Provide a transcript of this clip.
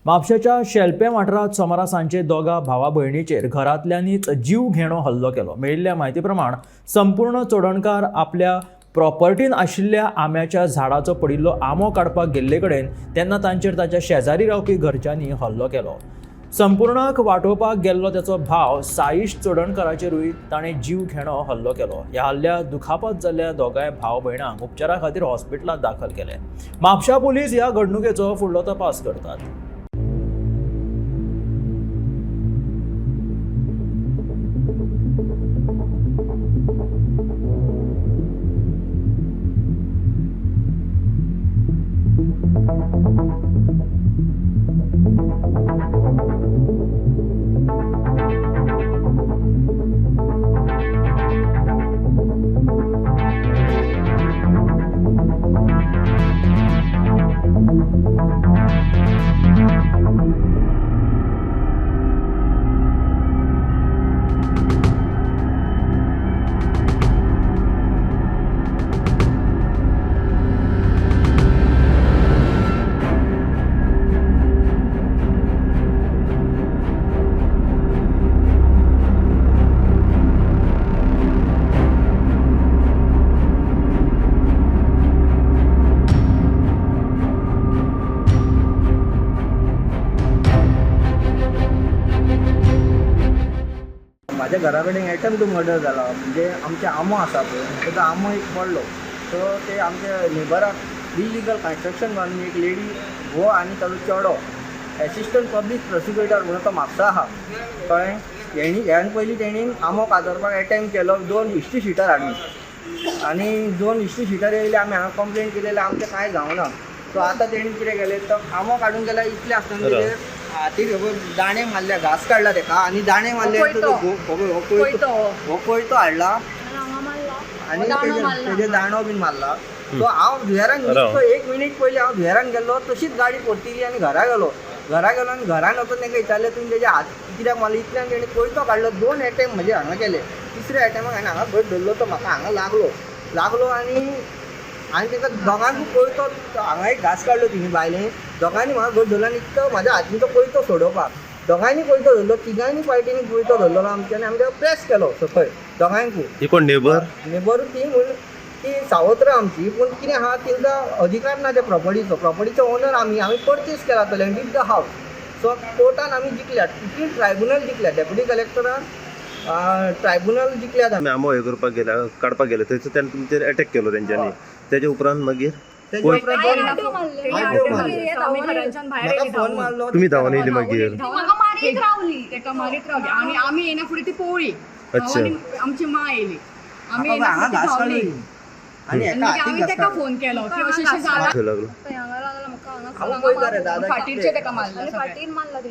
म्हापशेच्या शेलपे वाठारात सोमारा सांजे दोगा भावा भयणीचेर घरातल्यांनीच जीव घेणो हल्लो केलो। मेळिल्ल्या म्हायती प्रमाण संपूर्ण चोडणकार आपल्या प्रॉपर्टीन आशिल्ल्या आंब्याच्या झाडाचो पडिल्लो आंबो काडपाक गेल्ले कडेन तेन्ना तांचेर ताच्या शेजारी रावपी घरच्यांनी हल्लो केलो। संपूर्णाक वाटोवपाक गेल्लो त्याचो भाव साईश चोडणकाराचेरूय ताणें जीव घेणो हल्लो केलो। ह्या हल्ल्यात दुखापत जाल्ल्या दोगांय भाव भयणांक उपचारा खातीर हॉस्पिटलांत दाखल केले। म्हापशा पुलीस ह्या घडणुकेचो फुडलो तपास करतात। माझ्या घरा कडेन अटेम्प्ट टू मर्डर जाला। म्हणजे आमचे आमो आसा पळय तेजो आमो एक पडलो, सो ते आमच्या नेबराक इलिगल कन्स्ट्रक्शन घालून एक लेडी हो आनी ताजो चेडो एसिस्टंट पब्लीक प्रोसिक्युटर म्हणून तो म्हापसा आहा कळ्ळें। ह्यान पयलीं तेणीन आमो कातरपाक अटेम्प्ट केलो 2 हिस्ट्री शिटर हाडून, आनी 2 हिस्ट्री शिटर येयले आमी हांगा कंप्लेंट केलेले आमचें कांय जावना। सो आतां तेणी कितें केलें तो आमो काडून गेल्यार इतलें आसतना तेजेर हातीक दाणे मारल्या, घास काडला तेका आनी दाणे मारले हो कोयतो हाडला आनी तेजे दाणो बीन मारला। सो हांव धुयेरान 1 मिनीट पयलीं हांव धुयेरान गेल्लो, तशीच गाडी परतिली आनी घरा गेलो आनी घरान वचून तांकां विचारलें तुमी तेजे हात कित्याक मारले, इतल्यान तेणी कोयतो काडलो। 2 अटेम्प्ट म्हणजे हांगा केले, तिसऱ्या अटेम्पाक हांवें हांगा भट धरलो तो म्हाका हांगा लागलो आनी ताका दोगांकूय कोयतो हांगा एक घास काडलो तिणी बायलें, दोगांनी म्हाका भट धरलो आनी इतलो म्हाज्या हातीन तो कोयतो सोडोवपाक दोगांनी कोयतो धरलो, तिगांनी पार्टीनी कोयतो धरलो आमच्यानी आमी तेका प्रेस केलो सकयल दोगांयकूय। कोण नेबर ती म्हूण ती सावत्र आमची, पूण कितें आहा तिका अधिकार ना त्या प्रॉपर्टीचो ओनर आमी परचेस केला तो लँड इज द हावस। सो कोर्टान आमी जिखल्यात, ट्रायब्युनल जिखल्यात, डेप्युटी कलेक्टरान ट्रायब्युनल जिखल्यात आमी। आमो हे करपाक गेला काडपाक गेले थंयसर तेन्ना तुमचेर अटॅक केलो तेंच्यांनी, तेजे उपरांत मागीर फोन मारलो, तुम्ही धांवन येयली मागीर मारीत रावली आनी आमी येना फुडें ती पळोवली। अच्छा, आमची माँ येयली, आमी हांगा घास काडली आनी आमी तेका फोन केलो की अशें अशें जालां लागलो हांव पळयता रे दादा फाटीरचे तेका मारला।